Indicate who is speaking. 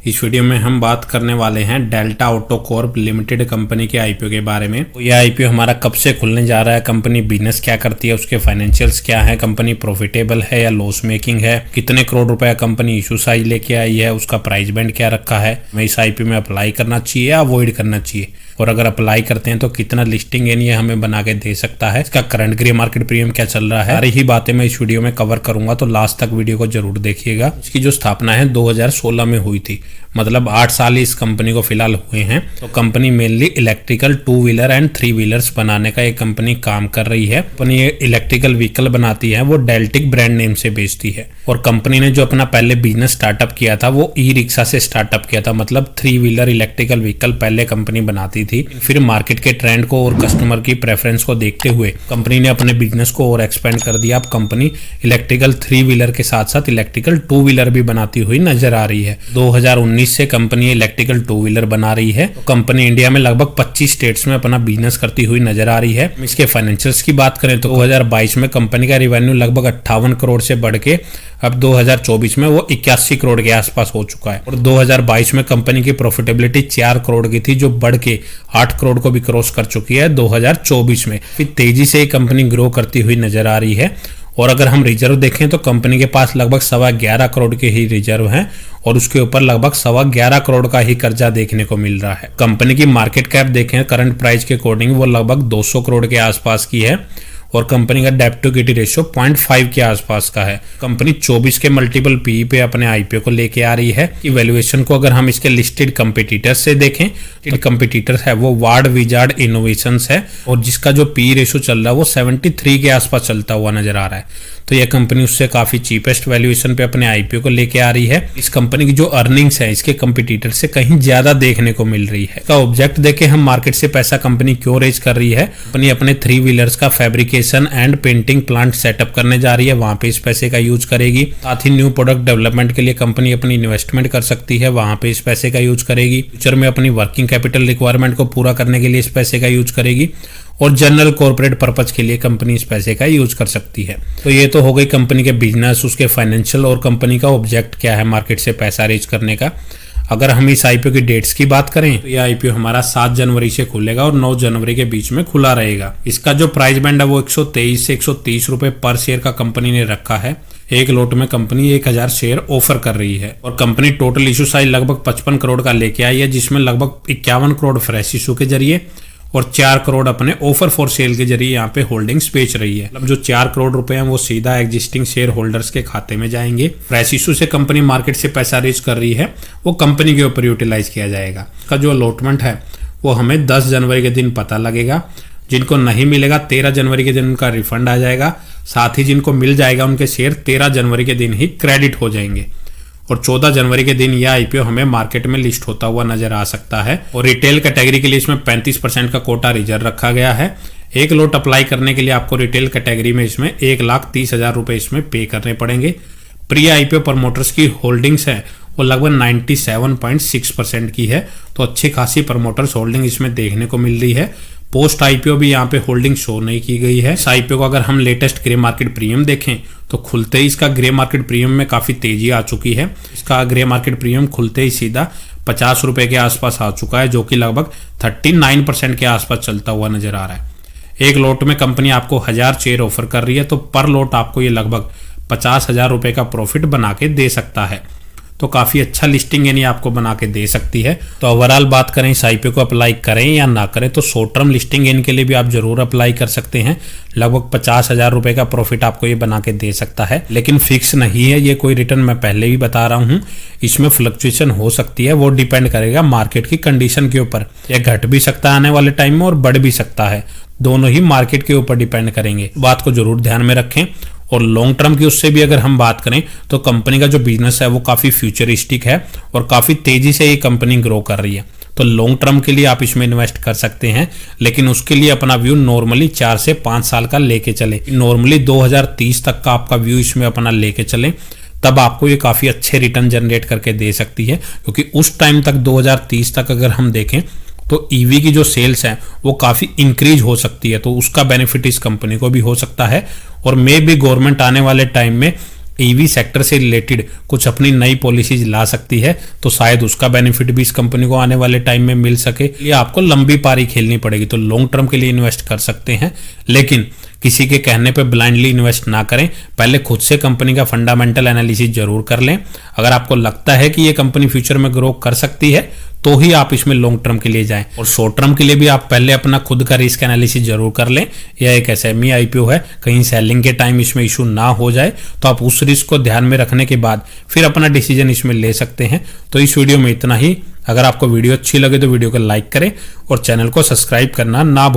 Speaker 1: इस वीडियो में हम बात करने वाले हैं delta auto Corp limited company के आईपीओ के बारे में। तो यह आईपीओ हमारा कब से खुलने जा रहा है, कंपनी बिजनेस क्या करती है, उसके फाइनेंशियल्स क्या है, कंपनी प्रॉफिटेबल है या लॉस मेकिंग है, कितने करोड़ रुपए कंपनी इशू साइज लेके आई है, उसका प्राइस बैंड क्या रखा है, हमें इस आईपीओ में अप्लाई करना चाहिए या अवॉइड करना चाहिए, और अगर अप्लाई करते हैं तो कितना लिस्टिंग ये हमें बना के दे सकता है, इसका करंट ग्रे मार्केट प्रीमियम क्या चल रहा है, सारी ही बातें मैं इस वीडियो में कवर करूंगा। तो लास्ट तक वीडियो को जरूर देखिएगा। इसकी जो स्थापना है 2016 में हुई थी, मतलब 8 साल इस कंपनी को फिलहाल हुए हैं। तो company mainly electrical 2 wheeler and 3 wheelers बनाने का एक कंपनी काम कर रही है। कंपनी इलेक्ट्रिकल व्हीकल बनाती है, वो डेल्टिक ब्रांड नेम से बेचती है। और कंपनी ने जो अपना पहले बिजनेस स्टार्टअप किया था वो ई रिक्शा से स्टार्टअप किया था, मतलब 3 व्हीलर इलेक्ट्रिकल व्हीकल पहले कंपनी बनाती थी। फिर मार्केट के ट्रेंड को और कस्टमर की प्रेफरेंस को देखते हुए कंपनी ने अपने बिजनेस को और एक्सपेंड कर दिया। अब कंपनी इलेक्ट्रिकल 3 व्हीलर के साथ साथ इलेक्ट्रिकल 2 व्हीलर भी बनाती हुई नजर आ रही है। 2019 से कंपनी इलेक्ट्रिकल 2 व्हीलर बना रही है। तो कंपनी इंडिया में लगभग 25 स्टेट्स में अपना बिजनेस करती हुई नजर आ रही है। इसके फाइनेंशियल्स की बात करें तो 2022 में कंपनी का रिवेन्यू लगभग 58 करोड़ से बढ़ के अब 2024 में वो 81 करोड़ के आसपास हो चुका है। और 2022 में कंपनी की प्रॉफिटेबिलिटी 4 करोड़ की थी, जो बढ़ के 8 करोड़ को भी क्रॉस कर चुकी है 2024 में। फिर तेजी से कंपनी ग्रो करती हुई नजर आ रही है। और अगर हम रिजर्व देखें तो कंपनी के पास लगभग 11.25 करोड़ के ही रिजर्व हैं और उसके ऊपर लगभग 11.25 करोड़ का ही कर्जा देखने को मिल रहा है। कंपनी की मार्केट कैप देखें करंट प्राइस के अकॉर्डिंग वो लगभग 200 करोड़ के आसपास की है और कंपनी का डेब्ट टू इक्विटी रेशियो 0.5 के आसपास का है। कंपनी 24 के मल्टीपल पी पे अपने आईपीओ को लेके आ रही है। कि वैल्यूएशन को अगर हम इसके लिस्टेड कंपटीटर्स से देखें, कंपटीटर्स है वो वार्ड विजार्ड इनोवेशंस है और जिसका जो पी रेशियो चल रहा है वो 73 के आसपास चलता हुआ नजर आ रहा है। तो यह कंपनी उससे काफी चीपेस्ट वैल्यूएशन पे अपने आईपीओ को लेके आ रही है। इस कंपनी की जो अर्निंग्स है इसके कंपटीटर से कहीं ज्यादा देखने को मिल रही है। का ऑब्जेक्ट देखे हम मार्केट से पैसा कंपनी क्यों रेज कर रही है। कंपनी अपने 3 व्हीलर्स का fabrication and painting plant setup करने जा रही है, वहां पे इस पैसे का यूज करेगी। साथ ही न्यू प्रोडक्ट डेवलपमेंट के लिए कंपनी अपनी इन्वेस्टमेंट कर सकती है, वहां पे इस पैसे का यूज करेगी। फ्यूचर में अपनी वर्किंग कैपिटल रिक्वायरमेंट को पूरा करने के लिए इस पैसे का यूज करेगी और जनरल कॉर्पोरेट पर्पज के लिए कंपनी इस पैसे का यूज कर सकती है। तो ये तो हो गई कंपनी के बिजनेस, उसके फाइनेंशियल और कंपनी का ऑब्जेक्ट क्या है मार्केट से पैसा रेज करने का। अगर हम इस आईपीओ की डेट्स की बात करें तो यह आईपीओ हमारा 7 जनवरी से खुलेगा और 9 जनवरी के बीच में खुला रहेगा। इसका जो प्राइस बैंड है वो 123 से 130 रुपए पर शेयर का कंपनी ने रखा है। एक लोट में कंपनी 1000 शेयर ऑफर कर रही है और कंपनी टोटल इशू साइज लगभग 55 करोड़ का लेके आई है, जिसमें लगभग 51 करोड़ फ्रेश इशू के जरिए और 4 करोड़ अपने ऑफर फॉर सेल के जरिए यहाँ पे होल्डिंग्स बेच रही है। मतलब जो 4 करोड़ रुपए हैं वो सीधा एग्जिस्टिंग शेयर होल्डर्स के खाते में जाएंगे। फ्रेश इशू से कंपनी मार्केट से पैसा रेज कर रही है, वो कंपनी के ऊपर यूटिलाइज किया जाएगा। इसका जो अलॉटमेंट है वो हमें 10 जनवरी के दिन पता लगेगा। जिनको नहीं मिलेगा 13 जनवरी के दिन उनका रिफंड आ जाएगा। साथ ही जिनको मिल जाएगा उनके शेयर 13 जनवरी के दिन ही क्रेडिट हो जाएंगे और 14 जनवरी के दिन यह आईपीओ हमें मार्केट में लिस्ट होता हुआ नजर आ सकता है। और रिटेल कैटेगरी के लिए इसमें 35% का कोटा रिजर्व रखा गया है। एक लोट अप्लाई करने के लिए आपको रिटेल कैटेगरी में इसमें 1,30,000 रुपए इसमें पे करने पड़ेंगे। प्री आईपीओ प्रमोटर्स की होल्डिंग्स है वो लगभग 97.6% की है, तो अच्छी खासी प्रमोटर्स होल्डिंग इसमें देखने को मिल रही है। पोस्ट आईपीओ भी यहाँ पे होल्डिंग शो नहीं की गई है। इस आईपीओ को अगर हम लेटेस्ट ग्रे मार्केट प्रीमियम देखें तो खुलते ही इसका ग्रे मार्केट प्रीमियम में काफी तेजी आ चुकी है। इसका ग्रे मार्केट प्रीमियम खुलते ही सीधा 50 रुपए के आसपास आ चुका है, जो कि लगभग 39% के आसपास चलता हुआ नजर आ रहा है। एक लोट में कंपनी आपको 1000 शेयर ऑफर कर रही है, तो पर लोट आपको ये लगभग 50,000 रुपए का प्रॉफिट बना के दे सकता है। तो काफी अच्छा लिस्टिंग यानी आपको बना के दे सकती है। तो ओवरऑल बात करें इस आईपीओ को अप्लाई करें या ना करें, तो शॉर्ट टर्म लिस्टिंग इनके लिए भी आप जरूर अप्लाई कर सकते हैं। लगभग 50,000 रुपए का प्रॉफिट आपको ये बना के दे सकता है, लेकिन फिक्स नहीं है ये कोई रिटर्न। मैं पहले भी बता रहा हूँ इसमें फ्लक्चुएशन हो सकती है, वो डिपेंड करेगा मार्केट की कंडीशन के ऊपर। यह घट भी सकता है आने वाले टाइम में और बढ़ भी सकता है, दोनों ही मार्केट के ऊपर डिपेंड करेंगे। बात को जरूर ध्यान में रखें। और लॉन्ग टर्म की उससे भी अगर हम बात करें तो कंपनी का जो बिजनेस है वो काफी फ्यूचरिस्टिक है और काफी तेजी से ये कंपनी ग्रो कर रही है। तो लॉन्ग टर्म के लिए आप इसमें इन्वेस्ट कर सकते हैं, लेकिन उसके लिए अपना व्यू नॉर्मली 4 से 5 साल का लेके चले। नॉर्मली 2030 तक का आपका व्यू इसमें अपना लेके चले, तब आपको ये काफी अच्छे रिटर्न जनरेट करके दे सकती है। क्योंकि उस टाइम तक 2030 तक अगर हम देखें तो ईवी की जो सेल्स है वो काफी इंक्रीज हो सकती है, तो उसका बेनिफिट इस कंपनी को भी हो सकता है। और मे भी गवर्नमेंट आने वाले टाइम में ईवी सेक्टर से रिलेटेड कुछ अपनी नई पॉलिसीज ला सकती है, तो शायद उसका बेनिफिट भी इस कंपनी को आने वाले टाइम में मिल सके। ये आपको लंबी पारी खेलनी पड़ेगी, तो लॉन्ग टर्म के लिए इन्वेस्ट कर सकते हैं, लेकिन किसी के कहने पे ब्लाइंडली इन्वेस्ट ना करें। पहले खुद से कंपनी का फंडामेंटल एनालिसिस जरूर कर लें। अगर आपको लगता है कि ये कंपनी फ्यूचर में ग्रो कर सकती है तो ही आप इसमें लॉन्ग टर्म के लिए जाएं, और शॉर्ट टर्म के लिए भी आप पहले अपना खुद का रिस्क एनालिसिस जरूर कर लें। यह एक एसएमई आईपीओ है, कहीं सेलिंग के टाइम इसमें इशू ना हो जाए, तो आप उस रिस्क को ध्यान में रखने के बाद फिर अपना डिसीजन इसमें ले सकते हैं। तो इस वीडियो में इतना ही। अगर आपको वीडियो अच्छी लगे तो वीडियो को लाइक करें और चैनल को सब्सक्राइब करना ना भूलें।